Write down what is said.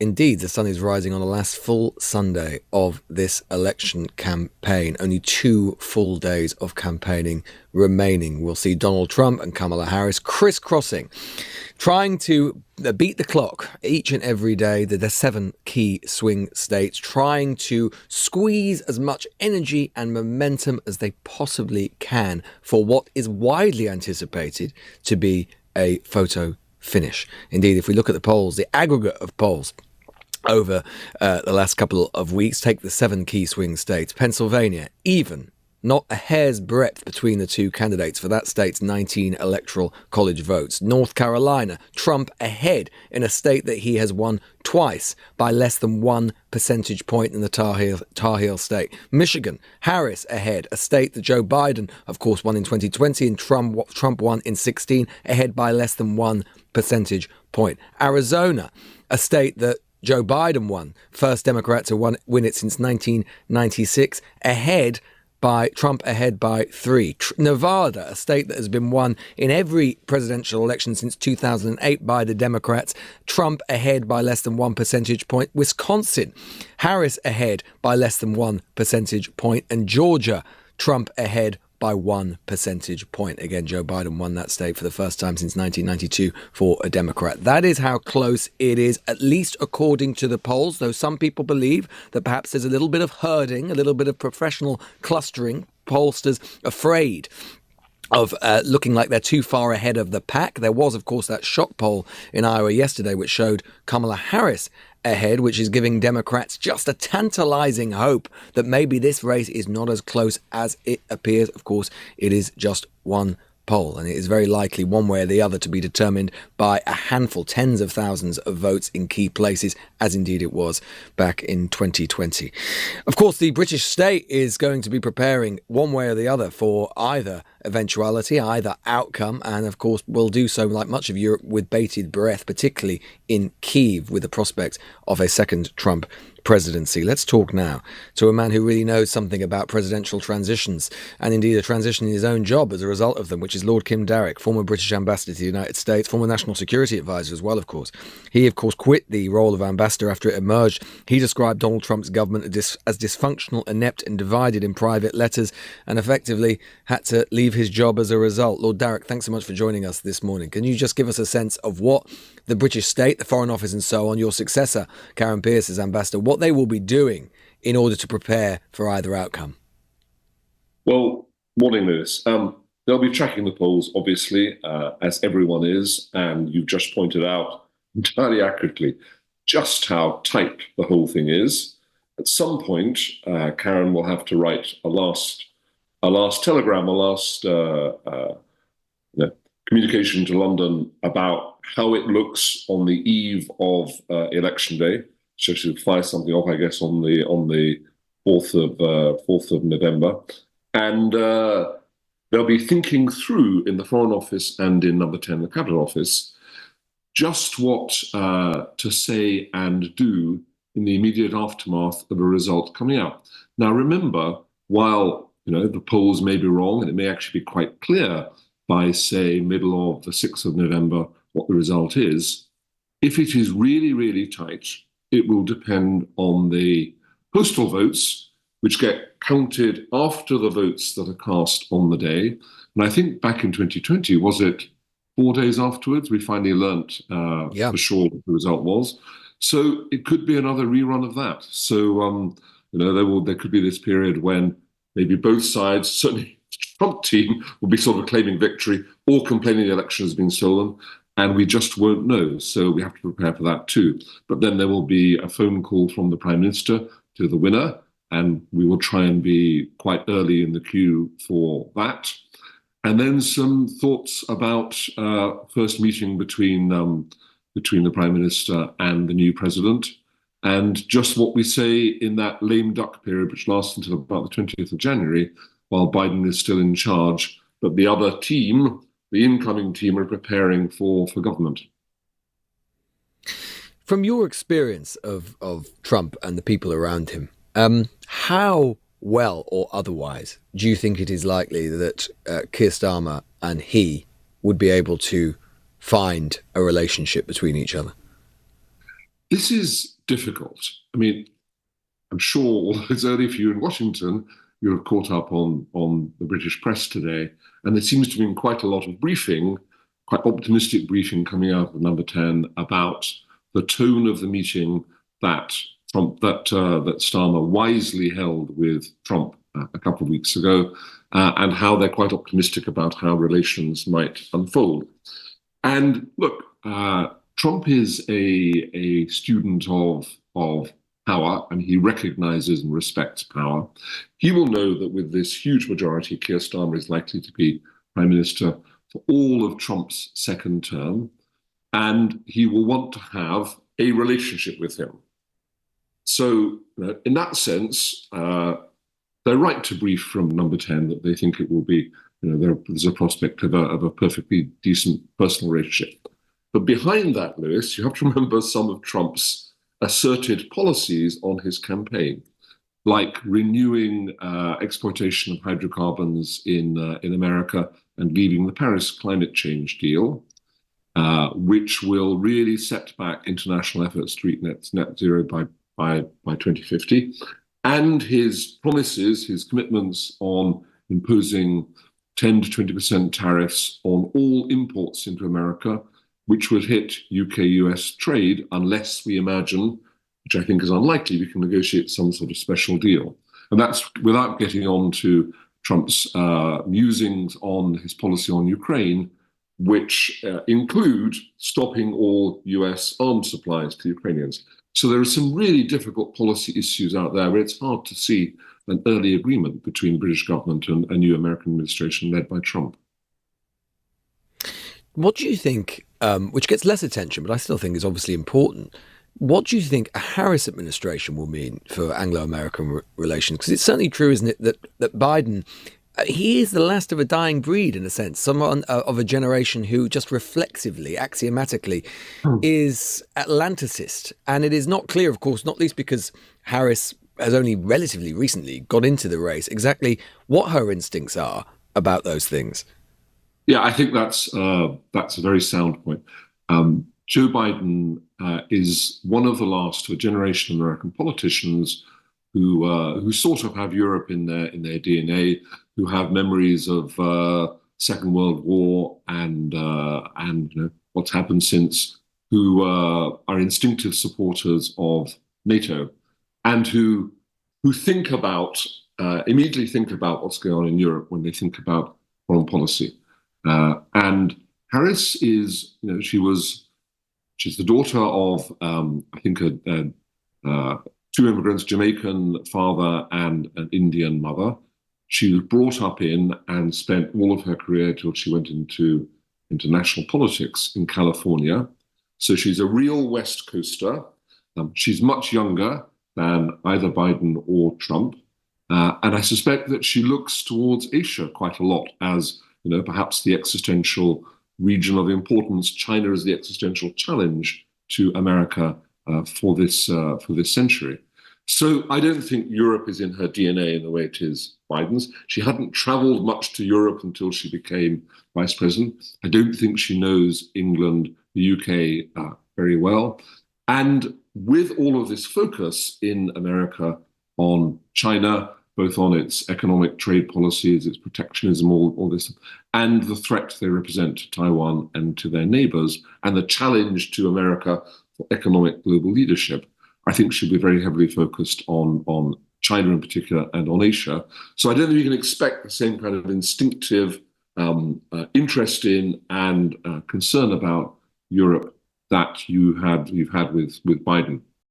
indeed, the sun is rising on the last full Sunday of this election campaign. Only 2 full days of campaigning remaining. We'll see Donald Trump and Kamala Harris crisscrossing, trying to beat the clock each and every day. There are 7 key swing states, trying to squeeze as much energy and momentum as they possibly can for what is widely anticipated to be a photo finish. Indeed, if we look at the polls, the aggregate of polls over the last couple of weeks, take the 7 key swing states. Pennsylvania, even, not a hair's breadth between the 2 candidates for that state's 19 electoral college votes. North Carolina, Trump ahead in a state that he has won twice by less than 1 percentage point in the Tar Heel state. Michigan, Harris ahead, a state that Joe Biden, of course, won in 2020 and Trump won in 16, ahead by less than 1 percentage point. Arizona, a state that Joe Biden won, first Democrat to win it since 1996, Trump ahead by 3. Nevada, a state that has been won in every presidential election since 2008 by the Democrats, Trump ahead by less than 1 percentage point. Wisconsin, Harris ahead by less than 1 percentage point. And Georgia, Trump ahead by 1 percentage point. Again, Joe Biden won that state for the first time since 1992 for a Democrat. That is how close it is, at least according to the polls, though some people believe that perhaps there's a little bit of herding, a little bit of professional clustering, pollsters afraid of looking like they're too far ahead of the pack. There was, of course, that shock poll in Iowa yesterday which showed Kamala Harris ahead, which is giving Democrats just a tantalizing hope that maybe this race is not as close as it appears. Of course, it is just one poll, and it is very likely one way or the other to be determined by a handful, tens of thousands of votes in key places, as indeed it was back in 2020. Of course, the British state is going to be preparing one way or the other for either eventuality, either outcome, and of course will do so, like much of Europe, with bated breath, particularly in Kyiv, with the prospect of a second Trump presidency. Let's talk now to a man who really knows something about presidential transitions, and indeed a transition in his own job as a result of them, which is Lord Kim Darroch, former British ambassador to the United States, former national security advisor as well, of course. He, of course, quit the role of ambassador after it emerged. He described Donald Trump's government as dysfunctional, inept and divided in private letters, and effectively had to leave his job as a result. Lord Darroch, thanks so much for joining us this morning. Can you just give us a sense of what the British state, the Foreign Office and so on, your successor, Karen Pierce as ambassador, what they will be doing in order to prepare for either outcome? Well, morning, Lewis. They'll be tracking the polls, obviously, as everyone is, and you've just pointed out entirely accurately just how tight the whole thing is. At some point, Karen will have to write a last telegram, a last communication to London about how it looks on the eve of election day. So she'll fire something off, I guess, on the 4th of November, and they'll be thinking through in the Foreign Office and in Number 10, the Cabinet Office, just what to say and do in the immediate aftermath of a result coming out. Now, remember, while the polls may be wrong, and it may actually be quite clear by, say, middle of the 6th of November what the result is, if it is really, really tight, it will depend on the postal votes, which get counted after the votes that are cast on the day. And I think back in 2020, was it 4 days afterwards, we finally learnt for sure what the result was. So it could be another rerun of that. So, there could be this period when maybe both sides, certainly the Trump team, will be sort of claiming victory or complaining the election has been stolen, and we just won't know. So we have to prepare for that too. But then there will be a phone call from the Prime Minister to the winner, and we will try and be quite early in the queue for that. And then some thoughts about first meeting between the Prime Minister and the new president, and just what we say in that lame duck period, which lasts until about the 20th of January, while Biden is still in charge, but the other team, the incoming team, are preparing for government. From your experience of Trump and the people around him, how well or otherwise do you think it is likely that Keir Starmer and he would be able to find a relationship between each other? This is difficult. I mean, I'm sure, although it's early for you in Washington, you have caught up on the British press today, and there seems to have been quite a lot of briefing, quite optimistic briefing coming out of Number 10 about the tone of the meeting that Starmer wisely held with Trump a couple of weeks ago, and how they're quite optimistic about how relations might unfold. And look, Trump is a student of power, and he recognizes and respects power. He will know that with this huge majority, Keir Starmer is likely to be prime minister for all of Trump's second term, and he will want to have a relationship with him. So, in that sense, they're right to brief from Number 10 that they think it will be, there's a prospect of a perfectly decent personal relationship. But behind that, Lewis, you have to remember some of Trump's asserted policies on his campaign, like renewing exploitation of hydrocarbons in America and leaving the Paris climate change deal, which will really set back international efforts to reach net zero by 2050, and his promises, his commitments on imposing 10 to 20% tariffs on all imports into America, which would hit UK-US trade unless we imagine, which I think is unlikely, we can negotiate some sort of special deal. And that's without getting on to Trump's musings on his policy on Ukraine, which include stopping all US arms supplies to Ukrainians. So there are some really difficult policy issues out there where it's hard to see an early agreement between the British government and a new American administration led by Trump. What do you think, which gets less attention, but I still think is obviously important, what do you think a Harris administration will mean for Anglo-American relations? Because it's certainly true, isn't it, that Biden, he is the last of a dying breed, in a sense, someone of a generation who just reflexively, axiomatically, is Atlanticist. And it is not clear, of course, not least because Harris has only relatively recently got into the race, exactly what her instincts are about those things. Yeah, I think that's a very sound point. Joe Biden is one of the last of a generation of American politicians who sort of have Europe in their DNA, who have memories of Second World War and what's happened since, who are instinctive supporters of NATO, and who immediately think about what's going on in Europe when they think about foreign policy. And Harris is, she's the daughter of, I think, two immigrants, Jamaican father and an Indian mother. She was brought up in and spent all of her career till she went into international politics in California. So she's a real West Coaster. She's much younger than either Biden or Trump. And I suspect that she looks towards Asia quite a lot as, perhaps the existential region of importance. China is the existential challenge to America for this century. So I don't think Europe is in her DNA in the way it is Biden's. She hadn't traveled much to Europe until she became vice president. I don't think she knows England, the UK very well. And with all of this focus in America on China, both on its economic trade policies, its protectionism, all this, and the threat they represent to Taiwan and to their neighbors, and the challenge to America for economic global leadership, I think should be very heavily focused on China in particular and on Asia. So I don't think you can expect the same kind of instinctive interest in and concern about Europe that you've had with Biden.